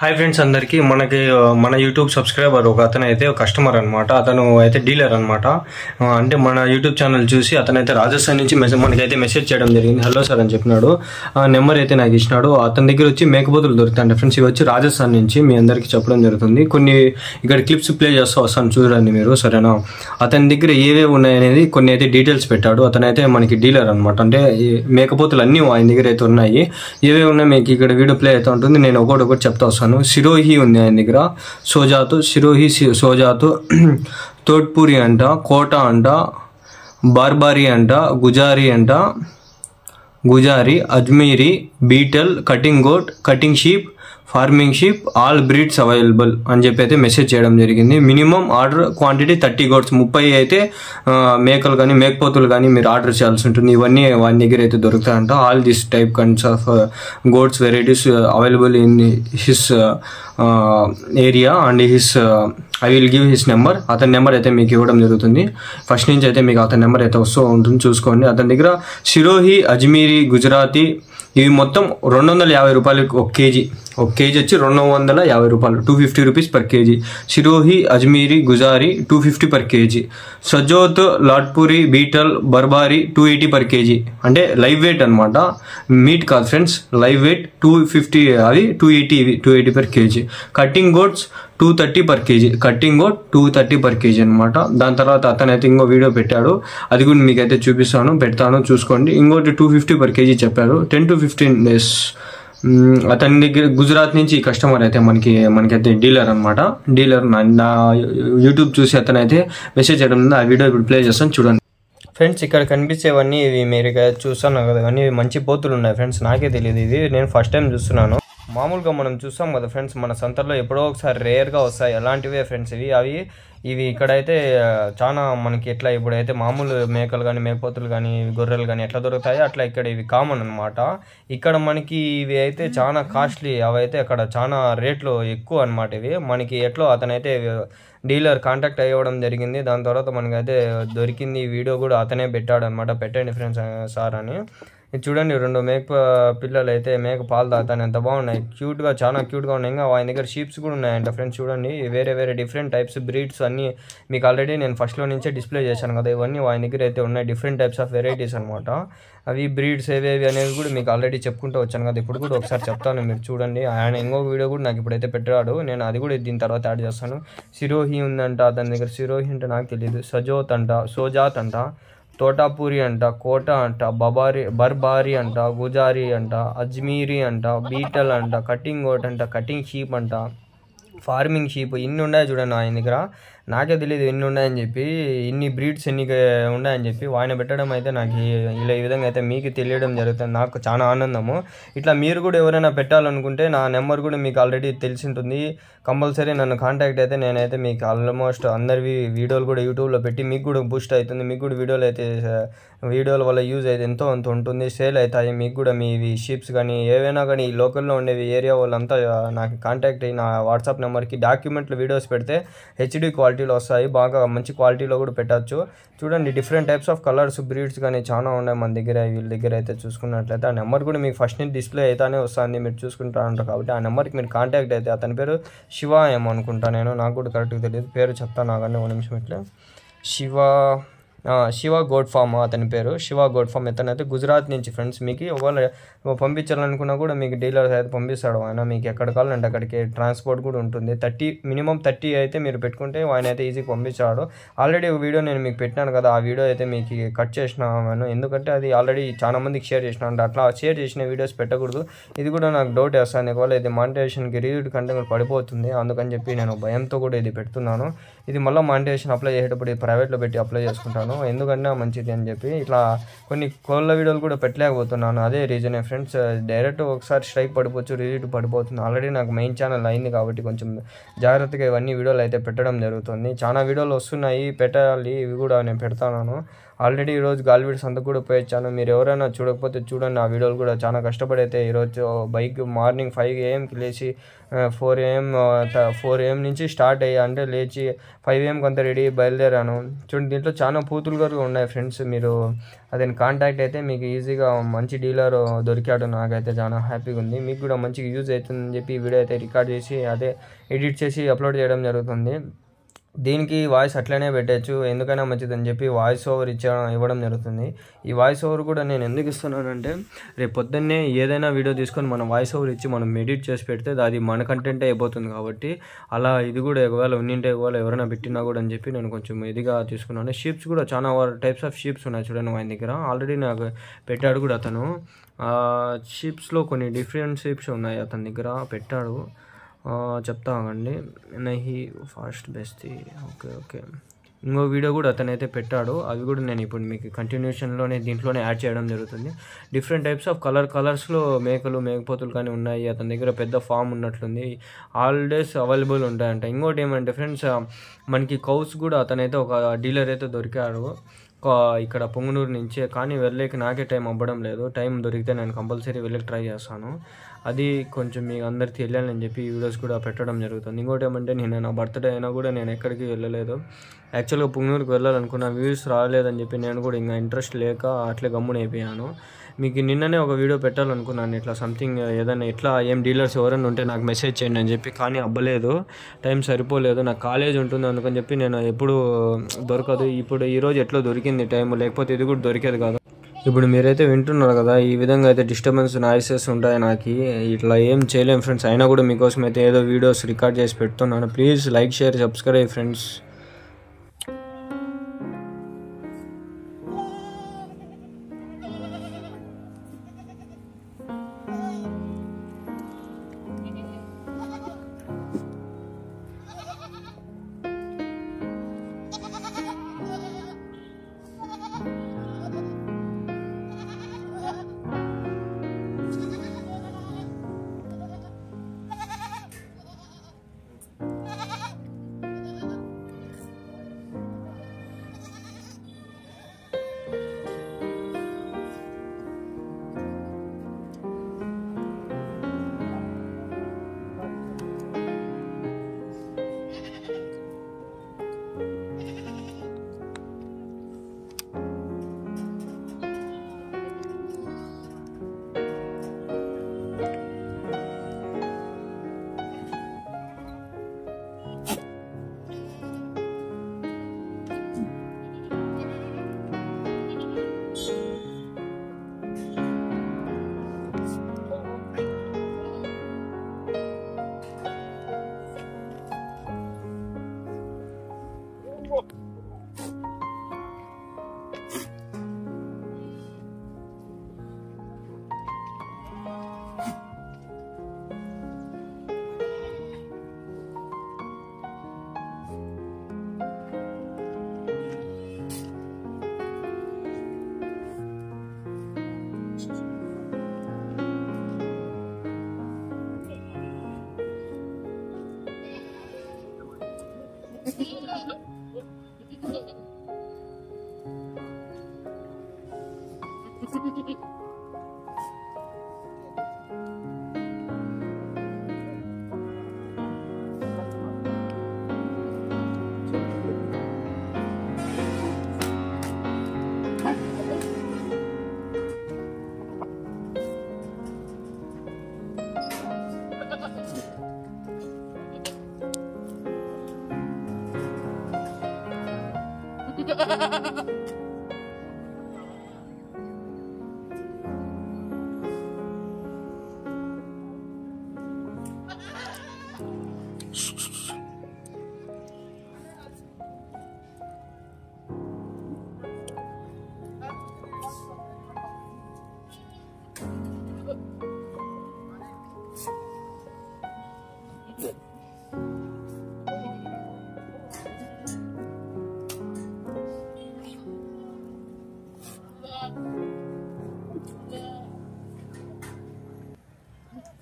Hi friends అందరికీ మన YouTube subscriber ఒక అతను అయితే కస్టమర్ అనమాట. అతను అయితే డీలర్ అనమాట. అంటే మన యూట్యూబ్ ఛానల్ చూసి అతనైతే రాజస్థాన్ నుంచి మనకైతే మెసేజ్ చేయడం జరిగింది. హలో సార్ అని చెప్పినాడు. నెంబర్ అయితే నాకు ఇచ్చినాడు. అతని దగ్గర వచ్చి మేకపోతులు దొరుకుతాయంట ఫ్రెండ్స్. ఇవి వచ్చి రాజస్థాన్ నుంచి మీ అందరికీ చెప్పడం జరుగుతుంది. కొన్ని ఇక్కడ క్లిప్స్ ప్లే చేస్తూ వస్తాను చూడండి మీరు, సరేనా. అతని దగ్గర ఏవేవి ఉన్నాయనేది కొన్ని అయితే డీటెయిల్స్ పెట్టాడు. అతనైతే మనకి డీలర్ అనమాట. అంటే మేకపోతులు అన్నీ ఆయన దగ్గర అయితే ఉన్నాయి. ఏవేవి ఉన్నాయి మీకు ఇక్కడ వీడియో ప్లే అయితే ఉంటుంది. నేను ఒకటి చెప్తా వస్తాను. సిరోహి ఉంది ఆయన దగ్గర, సోజాతు, సిరోహి, సోజాతు, తోట్పూరి అంట, కోట అంట, బార్బారీ అంట, Gujari, Ajmeri, Beetal, cutting goat, cutting sheep, farming sheep, all breeds available అని చెప్పి అయితే మెసేజ్ చేయడం జరిగింది. మినిమం ఆర్డర్ క్వాంటిటీ 30 గోట్స్, 30 అయితే మేకలు కానీ మేకపోతులు కానీ మీరు ఆర్డర్ చేయాల్సి ఉంటుంది. ఇవన్నీ వాని దగ్గర అయితే దొరుకుతాయంట. All this type kinds of goats varieties available in his area and I will give his number. అతని నెంబర్ అయితే మీకు ఇవ్వడం జరుగుతుంది. ఫస్ట్ నుంచి అయితే మీకు అతని నెంబర్ అయితే వస్తూ ఉంటుంది, చూసుకోండి. అతని దగ్గర సిరోహి, అజ్మీరీ, గుజరాతీ ఇవి మొత్తం 250 రూపాయలకి ఒక కేజీ వచ్చి 250 రూపాయలు, 250 rupees per KG. Sirohi, Ajmeri, Gujari 250 per KG. Sojat, Latpuri, Beetal, Barbari 280 per KG. అంటే లైవ్ వెయిట్ అనమాట, మీట్ కాదు ఫ్రెండ్స్, లైవ్ వెయిట్ 250 అవి, 280 per KG. Cutting goats 230 per KG. Cutting goat 230 per KG అనమాట. దాని తర్వాత అతనైతే ఇంకో వీడియో పెట్టాడు, అది కూడా మీకైతే పెడతాను చూసుకోండి. ఇంకోటి 250 పర్ కేజీ చెప్పారు. 10 to 15 days. అతని దగ్గర గుజరాత్ నుంచి కస్టమర్ అయితే మనకైతే డీలర్ అనమాట. డీలర్ నా యూట్యూబ్ చూసి అతనైతే మెసేజ్ చేయడం, ఆ వీడియో ఇప్పుడు ప్లే చేస్తాను చూడండి ఫ్రెండ్స్. ఇక్కడ కనిపించేవన్నీ ఇవి మీరు చూస్తాను కదా, ఇవన్నీ మంచి పోతులు ఉన్నాయి ఫ్రెండ్స్. నాకే తెలియదు, ఇది నేను ఫస్ట్ టైం చూస్తున్నాను. మామూలుగా మనం చూస్తాం కదా ఫ్రెండ్స్, మన సంతల్లో ఎప్పుడో ఒకసారి రేర్గా వస్తాయి అలాంటివే ఫ్రెండ్స్ ఇవి ఇక్కడైతే చాలా మనకి ఎట్లా ఇప్పుడైతే మామూలు మేకలు కానీ మేకపోతులు కానీ గొర్రెలు కానీ ఎట్లా దొరుకుతాయో అట్లా ఇక్కడ ఇవి కామన్ అనమాట. ఇక్కడ మనకి ఇవి అయితే చాలా కాస్ట్లీ, అవి అయితే అక్కడ చాలా రేట్లు ఎక్కువ అనమాట. ఇవి మనకి ఎట్లో అతనైతే డీలర్ కాంటాక్ట్ అయ్యడం జరిగింది. దాని తర్వాత మనకైతే దొరికింది. ఈ వీడియో కూడా అతనే పెట్టాడు అనమాట. పెట్టండి ఫ్రెండ్స్ సార్ అని. ఇది చూడండి, 2 మేక పిల్లలు అయితే మేక పాలు తాగుతాను, ఎంత బాగున్నాయి, క్యూట్గా, చాలా క్యూట్గా ఉన్నాయి. ఇంకా ఆయన దగ్గర షీప్స్ కూడా ఉన్నాయంట ఫ్రెండ్స్. చూడండి, వేరే డిఫరెంట్ టైప్స్ బ్రీడ్స్ అన్నీ మీకు ఆల్రెడీ నేను ఫస్ట్లో నుంచే డిస్ప్లే చేశాను కదా. ఇవన్నీ ఆయన దగ్గర అయితే ఉన్నాయి, డిఫరెంట్ టైప్స్ ఆఫ్ వెరైటీస్ అనమాట. అవి బ్రీడ్స్ ఏవేవి అనేది కూడా మీకు ఆల్రెడీ చెప్పుకుంటూ వచ్చాను కదా. ఇప్పుడు కూడా ఒకసారి చెప్తాను, మీరు చూడండి. ఆయన ఇంకొక వీడియో కూడా నాకు ఇప్పుడైతే పెట్టాడు, నేను అది కూడా దీని తర్వాత యాడ్ చేస్తాను. సిరోహి ఉందంట అతని దగ్గర. సిరోహి అంటే నాకు తెలియదు. సజోత్ అంట, సోజాత్ అంట, తోటాపూరి అంట, కోట అంట, బర్బారీ అంట, గుజారీ అంట, అజ్మీరీ అంట, బీటల్ అంట, కటింగ్ గోట్ అంట, కటింగ్ షీప్ అంట, ఫార్మింగ్ షీప్. ఇన్ని ఉన్నాయి చూడండి ఆయన దగ్గర. నాకే తెలియదు ఎన్ని ఉన్నాయని చెప్పి, ఇన్ని బ్రీడ్స్ ఎన్ని ఉన్నాయని చెప్పి ఆయన పెట్టడం అయితే నాకు ఈ విధంగా అయితే మీకు తెలియడం జరుగుతుంది. నాకు చాలా ఆనందము. ఇట్లా మీరు కూడా ఎవరైనా పెట్టాలనుకుంటే నా నెంబర్ కూడా మీకు ఆల్రెడీ తెలిసి ఉంటుంది. కంపల్సరీ నన్ను కాంటాక్ట్ అయితే నేనైతే మీకు ఆల్మోస్ట్ అందరివి వీడియోలు కూడా యూట్యూబ్లో పెట్టి మీకు కూడా బూస్ట్ అవుతుంది. మీకు కూడా వీడియోల వల్ల యూజ్ అయితే ఎంతో అంత ఉంటుంది, సేల్ అవుతాయి. మీకు కూడా మీ షీప్స్ కానీ ఏవైనా కానీ ఈ లోకల్లో ఉండేవి ఏరియా వాళ్ళంతా నాకు కాంటాక్ట్ అయ్యి నా వాట్సాప్ నెంబర్కి డాక్యుమెంట్లు వీడియోస్ పెడితే హెచ్డి క్వాలిటీలో వస్తాయి. బాగా మంచి క్వాలిటీలో కూడా పెట్టచ్చు. చూడండి, different types of colours breeds కానీ చాలా ఉన్నాయి మన దగ్గర. వీళ్ళ దగ్గర అయితే చూసుకున్నట్లయితే ఆ నెంబర్ కూడా మీకు ఫస్ట్ నుంచి డిస్ప్లే అయితేనే వస్తుంది, మీరు చూసుకుంటా ఉంటారు కాబట్టి ఆ నెంబర్కి మీరు కాంటాక్ట్ అయితే. అతని పేరు శివ ఏమో అనుకుంటా, నాకు కూడా కరెక్ట్గా తెలియదు, పేరు చెప్తాను నాకంటే 1 నిమిషం ఇట్లా. శివ గోడ్ ఫామ్ అతని పేరు. Shiva goat farm. ఇతనైతే గుజరాత్ నుంచి ఫ్రెండ్స్. మీకు ఒకవేళ పంపించాలనుకున్నా కూడా మీకు డీలర్స్ అయితే పంపిస్తాడు ఆయన. మీకు ఎక్కడ కావాలంటే అక్కడికి ట్రాన్స్పోర్ట్ కూడా ఉంటుంది. మినిమం 30 అయితే మీరు పెట్టుకుంటే ఆయన అయితే ఈజీగా పంపించాడు. ఆల్రెడీ ఒక వీడియో నేను మీకు పెట్టినాను కదా, ఆ వీడియో అయితే మీకు కట్ చేసినాను, ఎందుకంటే అది ఆల్రెడీ చాలా మందికి షేర్ చేసినాను. అట్లా షేర్ చేసిన వీడియోస్ పెట్టకూడదు. ఇది కూడా నాకు డౌట్ వేస్తాను, ఒకవేళ ఇది మానిటైజేషన్కి రివ్యూడ్ కంటే పడిపోతుంది, అందుకని చెప్పి నేను భయంతో కూడా ఇది పెడుతున్నాను. ఇది మళ్ళీ మానిటైజేషన్ అప్లై చేసేటప్పుడు ఇది ప్రైవేట్లో పెట్టి అప్లై చేసుకుంటాను, ఎందుకంటే మంచిది అని చెప్పి. ఇట్లా కొన్ని కోళ్ళ వీడియోలు కూడా పెట్టలేకపోతున్నాను, అదే రీజనే ఫ్రెండ్స్. డైరెక్ట్ ఒకసారి స్ట్రైక్ పడిపోవచ్చు, రివ్యూట్ పడిపోతుంది. ఆల్రెడీ నాకు మెయిన్ ఛానల్ అయింది కాబట్టి కొంచెం జాగ్రత్తగా ఇవన్నీ వీడియోలు అయితే పెట్టడం జరుగుతుంది. చాలా వీడియోలు వస్తున్నాయి, పెట్టాలి, ఇవి కూడా నేను పెడతాను. ఆల్రెడీ ఈరోజు గాలివీడు సంతకు కూడా పోయొచ్చాను. మీరు ఎవరైనా చూడకపోతే చూడండి, ఆ వీడియోలు కూడా చాలా కష్టపడి అయితే ఈరోజు బైక్ మార్నింగ్ 5 AM లేచి 4 AM నుంచి స్టార్ట్ అయ్యి అంటే లేచి 5 AM అంతా రెడీ బయలుదేరాను. చూడండి దీంట్లో చాలా పూతులు కూడా ఉన్నాయి ఫ్రెండ్స్. మీరు అతని కాంటాక్ట్ అయితే మీకు ఈజీగా మంచి డీలర్ దొరికాడు. నాకైతే చాలా హ్యాపీగా ఉంది. మీకు కూడా మంచిగా యూజ్ అవుతుందని చెప్పి ఈ వీడియో అయితే రికార్డ్ చేసి అదే ఎడిట్ చేసి అప్లోడ్ చేయడం జరుగుతుంది. దీనికి వాయిస్ అట్లనే పెట్టచ్చు, ఎందుకైనా మంచిదని చెప్పి వాయిస్ ఓవర్ ఇవ్వడం జరుగుతుంది. ఈ వాయిస్ ఓవర్ కూడా నేను ఎందుకు ఇస్తున్నానంటే రేపు పొద్దున్నే ఏదైనా వీడియో తీసుకొని మనం వాయిస్ ఓవర్ ఇచ్చి మనం ఎడిట్ చేసి పెడితే అది మన కంటెంటే అయిపోతుంది. కాబట్టి అలా ఇది కూడా ఒకవేళ ఉన్నింటే ఒకవేళ ఎవరైనా పెట్టినా కూడా అని చెప్పి నేను కొంచెం ఇదిగా తీసుకున్నాను. షీప్స్ కూడా చాలా టైప్స్ ఆఫ్ షీప్స్ ఉన్నాయి చూడండి ఆయన దగ్గర. ఆల్రెడీ నాకు పెట్టాడు కూడా అతను. షీప్స్లో కొన్ని డిఫరెంట్ షీప్స్ ఉన్నాయి అతని దగ్గర పెట్టాడు. చెప్తా అండి. నహి ఫాస్ట్ బెస్ట్. ఓకే ఇంకో వీడియో కూడా అతనైతే పెట్టాడు. అవి కూడా నేను ఇప్పుడు మీకు కంటిన్యూషన్లోనే దీంట్లోనే యాడ్ చేయడం జరుగుతుంది. డిఫరెంట్ టైప్స్ ఆఫ్ కలర్స్లో మేకపోతులు కానీ ఉన్నాయి. అతని దగ్గర పెద్ద ఫామ్ ఉన్నట్లుంది. ఆల్ డేస్ అవైలబుల్ ఉంటాయంట. ఇంకోటి ఏమంటే ఫ్రెండ్స్, మనకి కౌస్ కూడా అతనైతే ఒక డీలర్ అయితే దొరికాడు ఇక్కడ పొంగనూరు నుంచే. కానీ వెళ్ళేకి నాకే టైం అవ్వడం లేదు. టైం దొరికితే నేను కంపల్సరీ వెళ్ళి ట్రై చేస్తాను. అది కొంచెం మీకు అందరికి తెలియాలని చెప్పి ఈ వీడియోస్ కూడా పెట్టడం జరుగుతుంది. ఇంకోటి ఏమంటే నా బర్త్డే అయినా కూడా నేను ఎక్కడికి వెళ్ళలేదు. యాక్చువల్గా పొంగనూరుకి వెళ్ళాలనుకున్న వ్యూస్ రాలేదని చెప్పి నేను కూడా ఇంకా ఇంట్రెస్ట్ లేక అట్లే గమ్మునైపోయాను. మీకు నిన్ననే ఒక వీడియో పెట్టాలనుకున్నాను ఇట్లా సంథింగ్ ఏదైనా ఇట్లా డీలర్స్ ఎవరైనా ఉంటే నాకు మెసేజ్ చేయండి అని చెప్పి. కానీ అవ్వలేదు, టైం సరిపోలేదు. నాకు కాలేజ్ ఉంటుంది అందుకని చెప్పి నేను ఎప్పుడు దొరకదు. ఇప్పుడు ఈరోజు ఎట్లా దొరికింది టైం, లేకపోతే ఇది కూడా దొరికేది కాదు. ఇప్పుడు మీరైతే వింటున్నారు కదా, ఈ విధంగా అయితే డిస్టర్బెన్స్ నాయిసెస్ ఉంటాయి. నాకు ఇట్లా ఏం చేయలేము ఫ్రెండ్స్. అయినా కూడా మీకోసం అయితే ఏదో వీడియోస్ రికార్డ్ చేసి పెడుతున్నాను. Please like, share, subscribe friends.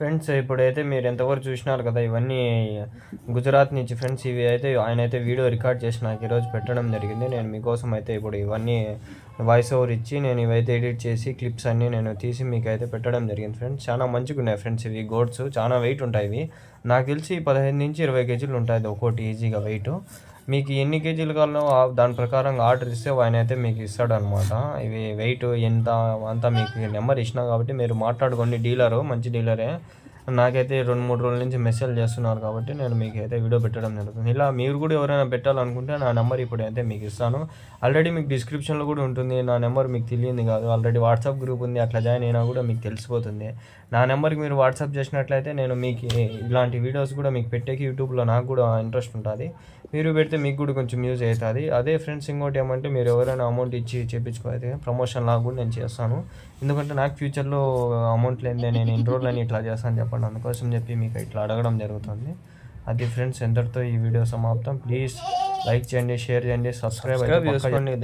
Friends ఇప్పుడైతే మీరు ఎంతవరకు చూసినారు కదా, ఇవన్నీ గుజరాత్ నుంచి ఫ్రెండ్స్. ఇవి అయితే ఆయన అయితే వీడియో రికార్డ్ చేసి నాకు ఈరోజు పెట్టడం జరిగింది. నేను మీకోసం అయితే ఇప్పుడు ఇవన్నీ వాయిస్ ఓవర్ ఇచ్చి నేను ఇవైతే ఎడిట్ చేసి క్లిప్స్ అన్నీ నేను తీసి మీకు అయితే పెట్టడం జరిగింది ఫ్రెండ్స్. చాలా మంచిగా ఉన్నాయి ఫ్రెండ్స్. ఇవి గోడ్స్ చాలా వెయిట్ ఉంటాయి. ఇవి నాకు తెలిసి 15 నుంచి 20 కేజీలు ఉంటుంది ఒక్కోటి ఈజీగా వెయిట్. మీకు ఎన్ని కేజీలు కావాలో దాని ప్రకారం ఆర్డర్ ఇస్తే ఆయన అయితే మీకు ఇస్తాడు అనమాట. ఇవి వెయిట్ ఎంత అంతా మీకు నెంబర్ ఇచ్చినా కాబట్టి మీరు మాట్లాడుకోండి. డీలరు మంచి డీలరే. నాకైతే 2-3 రోజుల నుంచి మెసేజ్ చేస్తున్నారు కాబట్టి నేను మీకు అయితే వీడియో పెట్టడం జరుగుతుంది. ఇలా మీరు కూడా ఎవరైనా పెట్టాలనుకుంటే నా నెంబర్ ఇప్పుడు అయితే మీకు ఇస్తాను. ఆల్రెడీ మీకు డిస్క్రిప్షన్లో కూడా ఉంటుంది. నా నెంబర్ మీకు తెలియదు కాదు, ఆల్రెడీ వాట్సాప్ గ్రూప్ ఉంది, అట్లా జాయిన్ అయినా కూడా మీకు తెలిసిపోతుంది. నా నెంబర్కి మీరు వాట్సాప్ చేసినట్లయితే నేను మీకు ఇలాంటి వీడియోస్ కూడా మీకు పెట్టేకి యూట్యూబ్లో నాకు కూడా ఇంట్రెస్ట్ ఉంటుంది. మీరు పెడితే మీకు కూడా కొంచెం యూజ్ అవుతుంది. అదే ఫ్రెండ్స్ ఇంకోటి ఏమంటే మీరు ఎవరైనా అమౌంట్ ఇచ్చి చేయించుకోవాలి ప్రమోషన్ లాగా కూడా నేను చేస్తాను. ఎందుకంటే నాకు ఫ్యూచర్లో అమౌంట్ లేదే నేను ఎన్ని రోజులని ఇట్లా చేస్తాను చెప్పండి, అందుకోసం చెప్పి మీకు ఇట్లా అడగడం జరుగుతుంది. అది ఫ్రెండ్స్ ఎంతటితో ఈ వీడియో సమాప్తం. ప్లీజ్ లైక్ చేయండి, షేర్ చేయండి, సబ్స్క్రైబ్ చేసుకోండి.